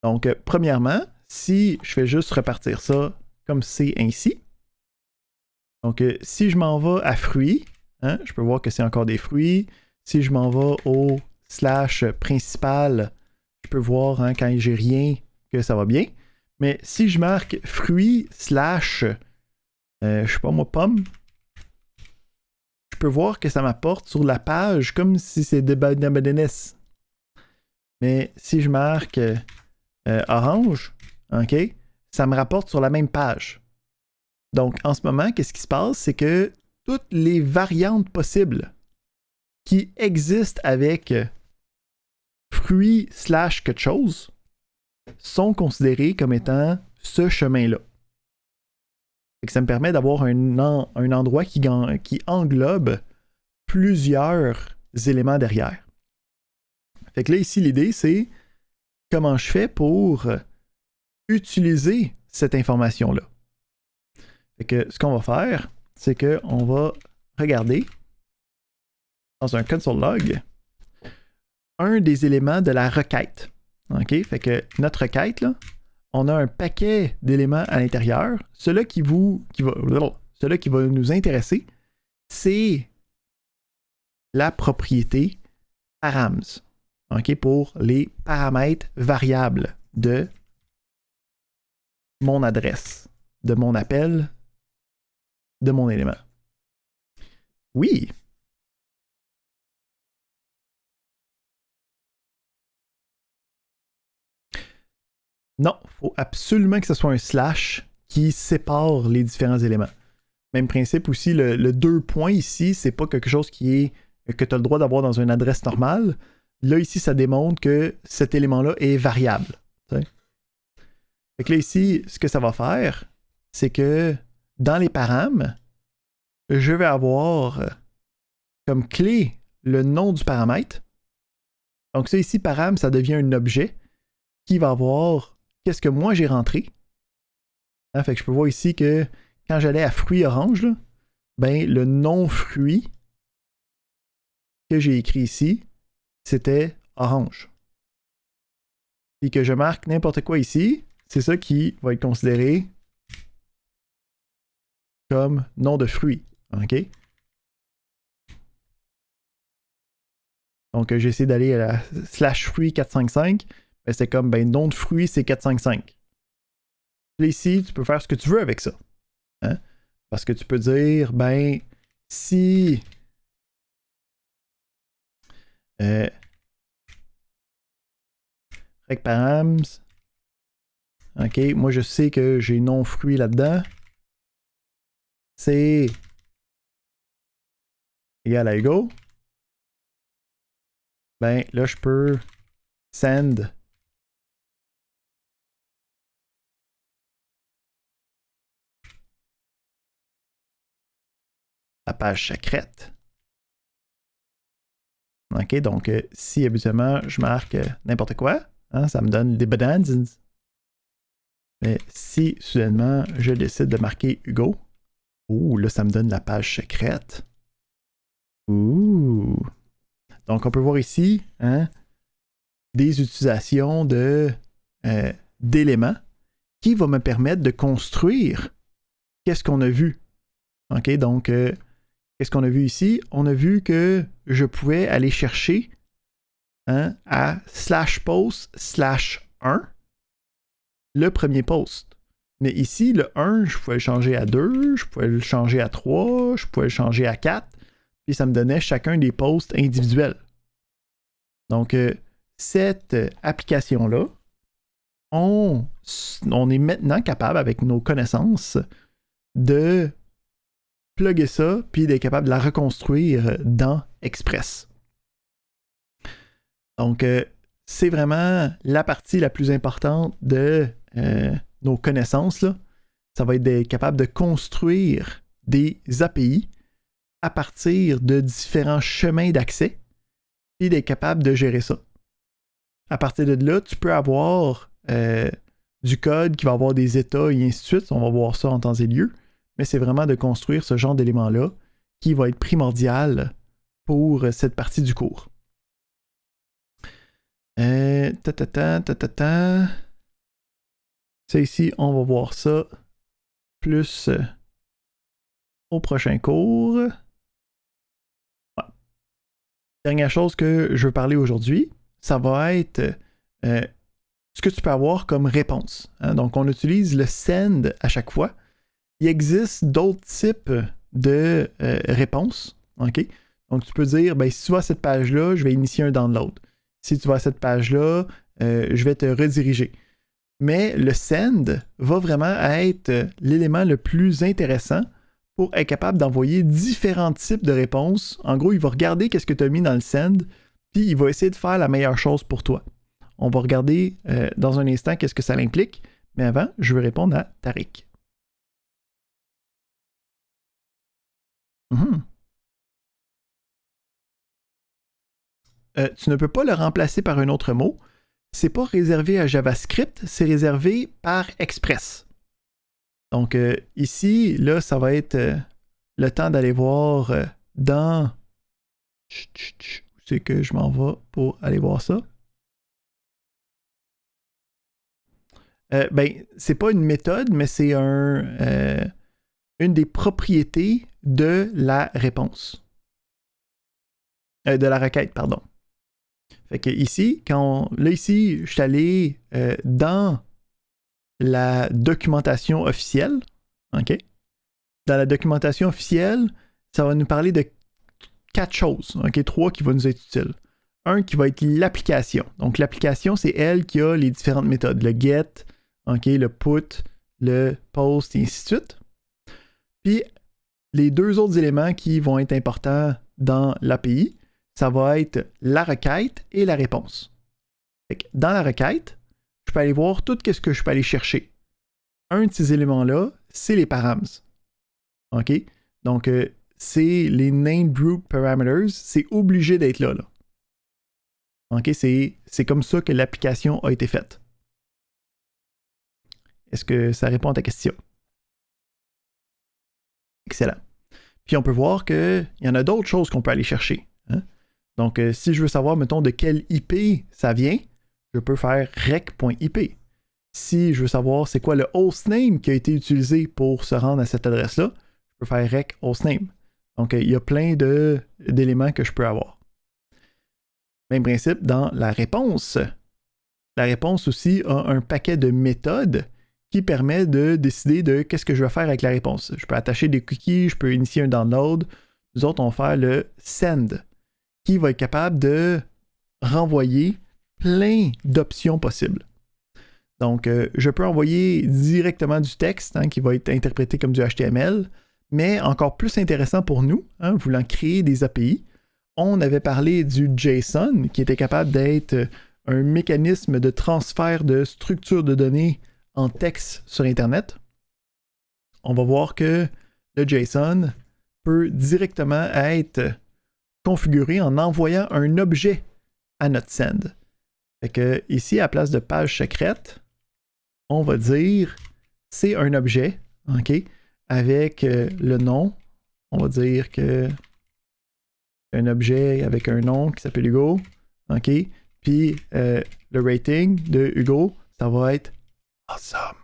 Donc, premièrement, si je fais juste repartir ça comme c'est ainsi, donc si je m'en vais à fruits, je peux voir que c'est encore des fruits. Si je m'en vais au / principal, je peux voir quand j'ai rien que ça va bien. Mais si je marque fruits / je sais pas moi, pomme, je peux voir que ça m'apporte sur la page comme si c'est de bananes. Mais si je marque orange, OK, ça me rapporte sur la même page. Donc, en ce moment, qu'est-ce qui se passe? C'est que toutes les variantes possibles qui existent avec fruits / quelque chose sont considérées comme étant ce chemin-là. Ça me permet d'avoir un endroit qui englobe plusieurs éléments derrière. Fait que là, ici, l'idée, c'est comment je fais pour utiliser cette information-là. Fait que ce qu'on va faire, c'est qu'on va regarder dans un console log un des éléments de la requête. OK? Fait que notre requête, là, on a un paquet d'éléments à l'intérieur. Celui qui va nous intéresser, c'est la propriété params. OK? Pour les paramètres variables de mon adresse, de mon appel, de mon élément. Oui. Non, il faut absolument que ce soit un slash qui sépare les différents éléments. Même principe aussi, le 2 points ici, c'est pas quelque chose que tu as le droit d'avoir dans une adresse normale. Là, ici, ça démontre que cet élément-là est variable. T'sais. Fait que là, ici, ce que ça va faire, c'est que dans les params, je vais avoir comme clé le nom du paramètre. Donc ça ici, param, ça devient un objet qui va avoir qu'est-ce que moi j'ai rentré. Fait que je peux voir ici que quand j'allais à fruits orange, là, ben, le non-fruit que j'ai écrit ici, c'était orange. Puis que je marque n'importe quoi ici, c'est ça qui va être considéré comme nom de fruit. OK? Donc, j'ai essayé d'aller à la /fruit 455. ben, c'est comme, ben, nom de fruit, c'est 455. Là, ici, tu peux faire ce que tu veux avec ça. Hein? Parce que tu peux dire, ben, si recparams, ok, moi je sais que j'ai non-fruit là-dedans, c'est égal à ego, ben là je peux send la page secrète. Ok, donc si habituellement je marque n'importe quoi, hein, ça me donne des bananes. Mais si soudainement je décide de marquer Hugo, ouh, là ça me donne la page secrète. Ouh. Donc on peut voir ici, hein, des utilisations d'éléments qui vont me permettre de construire qu'est-ce qu'on a vu. Ok, donc qu'est-ce qu'on a vu ici? On a vu que je pouvais aller chercher, hein, à /post/1 le premier post. Mais ici, le 1, je pouvais le changer à 2, je pouvais le changer à 3, je pouvais le changer à 4, puis ça me donnait chacun des posts individuels. Donc, cette application-là, on est maintenant capable, avec nos connaissances, de plugger ça, puis d'être capable de la reconstruire dans Express. Donc, c'est vraiment la partie la plus importante de nos connaissances, là. Ça va être d'être capable de construire des API à partir de différents chemins d'accès et d'être capable de gérer ça. À partir de là, tu peux avoir du code qui va avoir des états et ainsi de suite. On va voir ça en temps et lieu. Mais c'est vraiment de construire ce genre d'éléments-là qui va être primordial pour cette partie du cours. Ça ici, on va voir ça plus au prochain cours. Ouais. Dernière chose que je veux parler aujourd'hui, ça va être ce que tu peux avoir comme réponse. Hein? Donc, on utilise le send à chaque fois. Il existe d'autres types de réponses. Okay? Donc, tu peux dire, ben, si tu vas à cette page-là, je vais initier un download. Si tu vas à cette page-là, je vais te rediriger. Mais le send va vraiment être l'élément le plus intéressant pour être capable d'envoyer différents types de réponses. En gros, il va regarder qu'est-ce que tu as mis dans le send, puis il va essayer de faire la meilleure chose pour toi. On va regarder dans un instant qu'est-ce que ça implique, mais avant, je vais répondre à Tariq. Tu ne peux pas le remplacer par un autre mot. C'est pas réservé à JavaScript, c'est réservé par Express. Donc ici, là, ça va être le temps d'aller voir dans... C'est que je m'en vais pour aller voir ça. Ben, c'est pas une méthode, mais c'est une des propriétés de la réponse. De la requête, pardon. Fait que ici, là ici, je suis allé dans la documentation officielle. OK? Dans la documentation officielle, ça va nous parler de 4 choses. OK? 3 qui vont nous être utiles. Un qui va être l'application. Donc l'application, c'est elle qui a les différentes méthodes. Le get, OK, le put, le post, et ainsi de suite. Puis les 2 autres éléments qui vont être importants dans l'API, ça va être la requête et la réponse. Dans la requête, je peux aller voir tout ce que je peux aller chercher. Un de ces éléments-là, c'est les params. OK? Donc, c'est les name group parameters. C'est obligé d'être là. OK? C'est comme ça que l'application a été faite. Est-ce que ça répond à ta question? Excellent. Puis on peut voir qu'il y en a d'autres choses qu'on peut aller chercher. Hein? Donc, si je veux savoir, mettons, de quel IP ça vient, je peux faire rec.ip. Si je veux savoir c'est quoi le hostname qui a été utilisé pour se rendre à cette adresse-là, je peux faire rec hostname. Donc, il y a plein d'éléments que je peux avoir. Même principe dans la réponse. La réponse aussi a un paquet de méthodes qui permet de décider de qu'est-ce que je vais faire avec la réponse. Je peux attacher des cookies, je peux initier un download. Nous autres, on va faire le send, qui va être capable de renvoyer plein d'options possibles. Donc, je peux envoyer directement du texte qui va être interprété comme du HTML, mais encore plus intéressant pour nous, voulant créer des API, on avait parlé du JSON, qui était capable d'être un mécanisme de transfert de structure de données en texte sur Internet. On va voir que le JSON peut directement être configuré en envoyant un objet à notre send. Fait que ici, à place de page secrète, on va dire c'est un objet, OK, avec le nom. On va dire que un objet avec un nom qui s'appelle Hugo, OK, puis le rating de Hugo, ça va être awesome.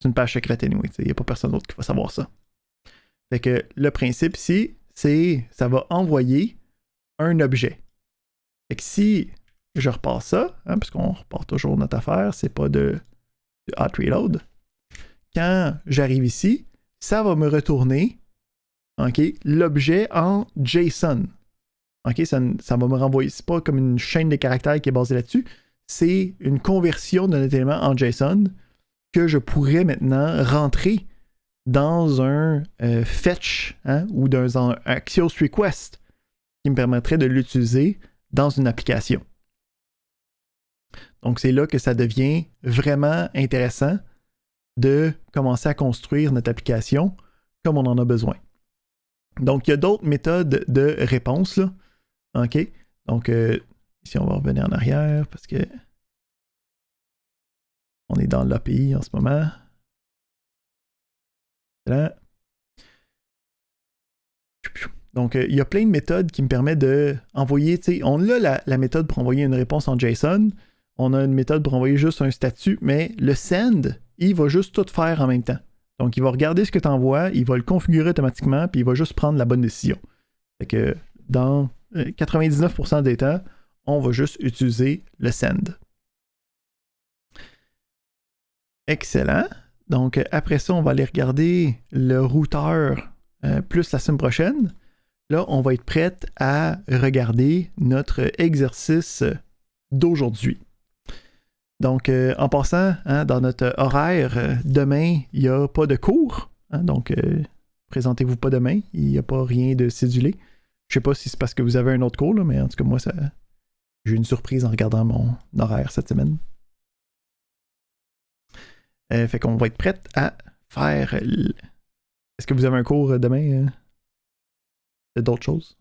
C'est une page secrète anyway, il n'y a pas personne d'autre qui va savoir ça. Fait que le principe ici, c'est ça va envoyer un objet. Fait que si je repars ça, puisqu'on repart toujours notre affaire, c'est pas de hot reload. Quand j'arrive ici, ça va me retourner l'objet en JSON. Ça va me renvoyer. C'est pas comme une chaîne de caractères qui est basée là-dessus. C'est une conversion d'un élément en JSON que je pourrais maintenant rentrer dans un fetch ou dans un Axios request qui me permettrait de l'utiliser dans une application. Donc, c'est là que ça devient vraiment intéressant de commencer à construire notre application comme on en a besoin. Donc, il y a d'autres méthodes de réponse, là. OK? Donc, ici, on va revenir en arrière parce que on est dans l'API en ce moment. Là. Donc, il y a plein de méthodes qui me permettent d'envoyer, on a la méthode pour envoyer une réponse en JSON, on a une méthode pour envoyer juste un statut, mais le send, il va juste tout faire en même temps. Donc, il va regarder ce que tu envoies, il va le configurer automatiquement, puis il va juste prendre la bonne décision. Fait que dans 99% des temps, on va juste utiliser le send. Excellent. Donc, après ça, on va aller regarder le routeur plus la semaine prochaine. Là, on va être prêt à regarder notre exercice d'aujourd'hui. Donc, en passant, dans notre horaire, demain, il n'y a pas de cours. Donc, présentez-vous pas demain. Il n'y a pas rien de cédulé. Je ne sais pas si c'est parce que vous avez un autre cours, là, mais en tout cas, moi, j'ai eu une surprise en regardant mon horaire cette semaine. Fait qu'on va être prêt à faire... Est-ce que vous avez un cours demain d'autres choses?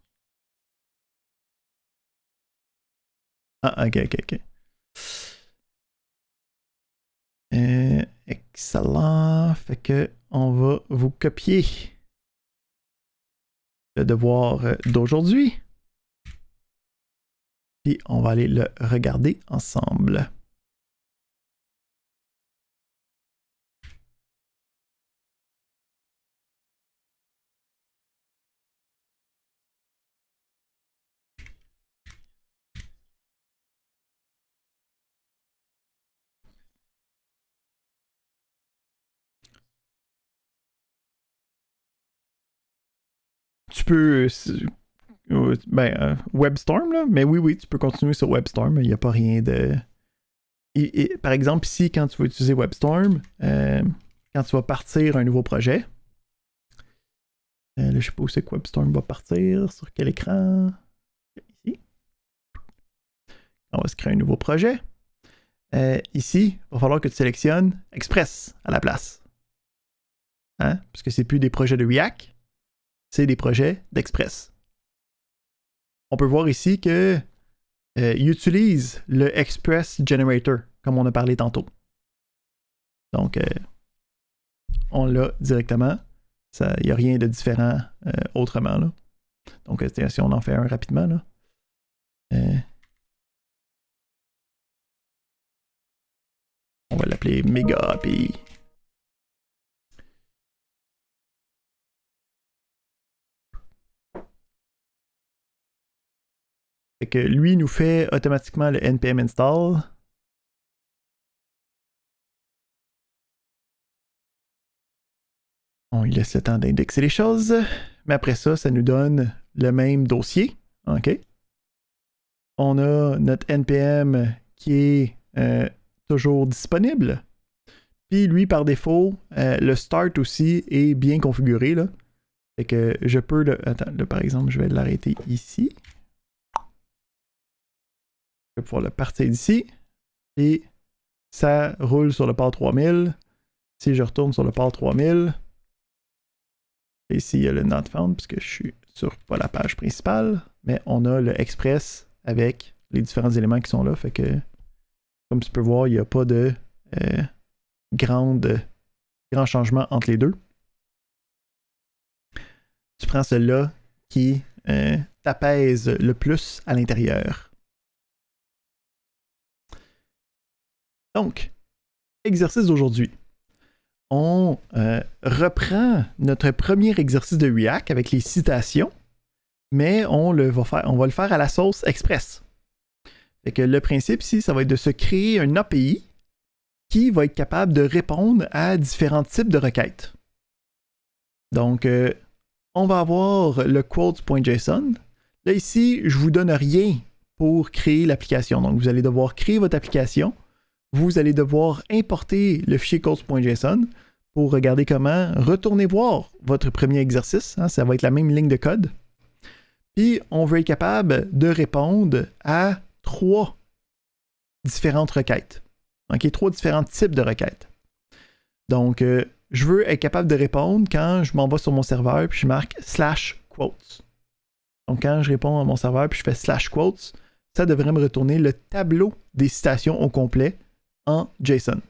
Ah, ok. Excellent. Fait que on va vous copier le devoir d'aujourd'hui. Puis on va aller le regarder ensemble. Tu peux... WebStorm, là, mais oui, tu peux continuer sur WebStorm. Il n'y a pas rien de... par exemple, ici, quand tu vas utiliser WebStorm, quand tu vas partir un nouveau projet, là, je ne sais pas où c'est que WebStorm va partir, sur quel écran. Ici. On va se créer un nouveau projet. Ici, il va falloir que tu sélectionnes Express à la place. Parce que c'est plus des projets de React, c'est des projets d'Express. On peut voir ici que il utilise le Express Generator, comme on a parlé tantôt. Donc, on l'a directement. Il n'y a rien de différent autrement. Là. Donc, si on en fait un rapidement, là. On va l'appeler Mega API. Fait que lui nous fait automatiquement le npm install. On lui laisse le temps d'indexer les choses. Mais après ça, ça nous donne le même dossier. OK? On a notre npm qui est toujours disponible. Puis lui, par défaut, le start aussi est bien configuré. Là. Fait que je peux le... Attends, là, par exemple, je vais l'arrêter ici. Je vais pouvoir le partir d'ici. Et ça roule sur le port 3000. Si je retourne sur le port 3000, et ici, il y a le not found, puisque je suis sur pas la page principale, mais on a le express avec les différents éléments qui sont là. Fait que, comme tu peux voir, il n'y a pas de grand changement entre les deux. Tu prends celui-là qui t'apaise le plus à l'intérieur. Donc, exercice d'aujourd'hui. On reprend notre premier exercice de React avec les citations, mais on va le faire à la sauce express. Fait que le principe ici, ça va être de se créer un API qui va être capable de répondre à différents types de requêtes. Donc, on va avoir le quotes.json. Là, ici, je ne vous donne rien pour créer l'application. Donc, vous allez devoir créer votre application. Vous allez devoir importer le fichier quotes.json pour regarder comment retourner voir votre premier exercice. Hein, ça va être la même ligne de code. Puis, on veut être capable de répondre à 3 différentes requêtes. Okay, 3 différents types de requêtes. Donc, je veux être capable de répondre quand je m'en vais sur mon serveur puis je marque /quotes. Donc, quand je réponds à mon serveur puis je fais /quotes, ça devrait me retourner le tableau des citations au complet en JSON.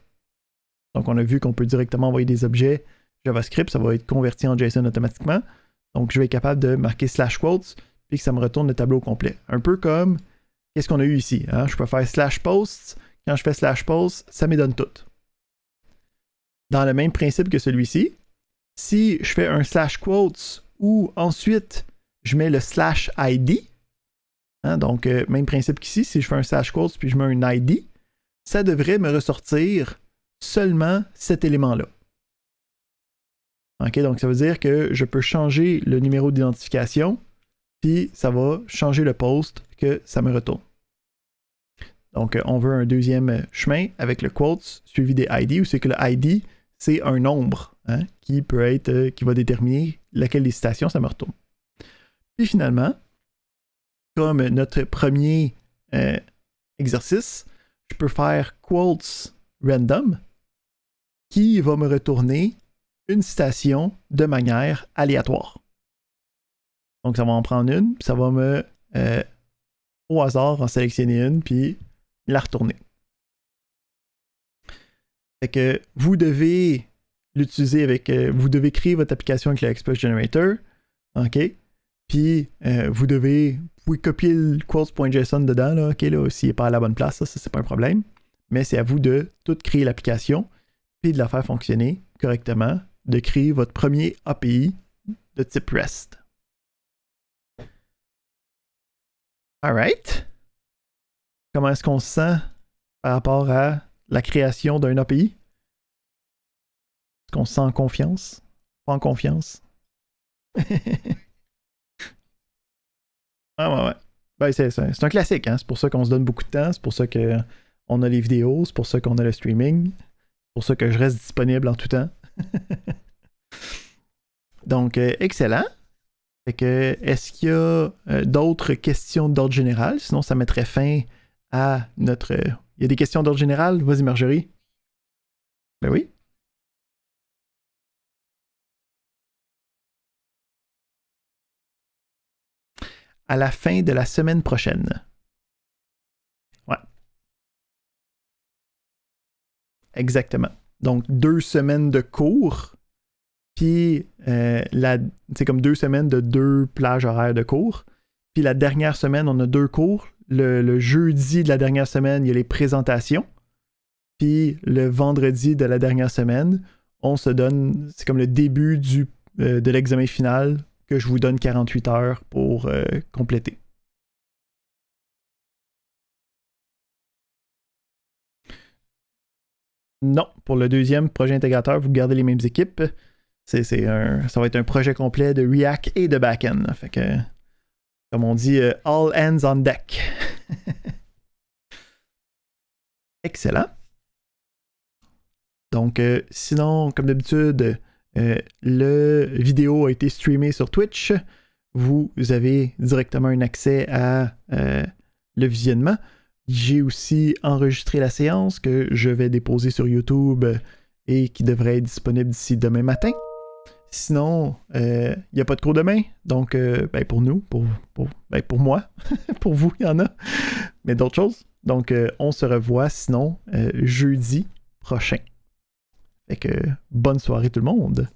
Donc, on a vu qu'on peut directement envoyer des objets JavaScript, ça va être converti en JSON automatiquement. Donc, je vais être capable de marquer /quotes puis que ça me retourne le tableau au complet. Un peu comme qu'est-ce qu'on a eu ici. Hein? Je peux faire /posts. Quand je fais /posts, ça me donne tout. Dans le même principe que celui-ci, si je fais un /quotes ou ensuite je mets le /id, hein, donc même principe qu'ici, si je fais un /quotes puis je mets un id, ça devrait me ressortir seulement cet élément-là. Okay, donc ça veut dire que je peux changer le numéro d'identification, puis ça va changer le post que ça me retourne. Donc, on veut un deuxième chemin avec le quotes suivi des ID, où c'est que le ID, c'est un nombre hein, qui va déterminer laquelle des citations ça me retourne. Puis finalement, comme notre premier exercice, je peux faire quotes random qui va me retourner une citation de manière aléatoire. Donc, ça va en prendre une, puis ça va me, au hasard, en sélectionner une, puis la retourner. Fait que vous devez l'utiliser avec... vous devez créer votre application avec le Express Generator. OK? Puis vous pouvez copier le quotes.json dedans, là, OK, là, s'il n'est pas à la bonne place, ça c'est pas un problème. Mais c'est à vous de tout créer l'application, puis de la faire fonctionner correctement, de créer votre premier API de type REST. Alright. Comment est-ce qu'on se sent par rapport à la création d'un API? Est-ce qu'on se sent en confiance? Pas en confiance? Ouais. Ben, c'est un classique, hein? C'est pour ça qu'on se donne beaucoup de temps, c'est pour ça qu'on a les vidéos, c'est pour ça qu'on a le streaming, c'est pour ça que je reste disponible en tout temps. Donc, excellent. Fait que, est-ce qu'il y a d'autres questions d'ordre général? Sinon, ça mettrait fin à notre... Il y a des questions d'ordre général? Vas-y, Marjorie. Ben oui. À la fin de la semaine prochaine. Ouais. Exactement. Donc, 2 semaines de cours, puis c'est comme 2 semaines de 2 plages horaires de cours. Puis la dernière semaine, on a 2 cours. Le jeudi de la dernière semaine, il y a les présentations. Puis le vendredi de la dernière semaine, on se donne, c'est comme le début de l'examen final que je vous donne 48 heures pour compléter. Non, pour le deuxième projet intégrateur, vous gardez les mêmes équipes. Ça va être un projet complet de React et de backend. Fait que, comme on dit, all hands on deck. Excellent. Donc, sinon, comme d'habitude, le vidéo a été streamé sur Twitch. Vous avez directement un accès à le visionnement. J'ai aussi enregistré la séance que je vais déposer sur YouTube et qui devrait être disponible d'ici demain matin. Sinon, il n'y a pas de cours demain. Donc, pour nous, pour moi, pour vous, il y en a. Mais d'autres choses. Donc, on se revoit sinon jeudi prochain. Fait que bonne soirée tout le monde.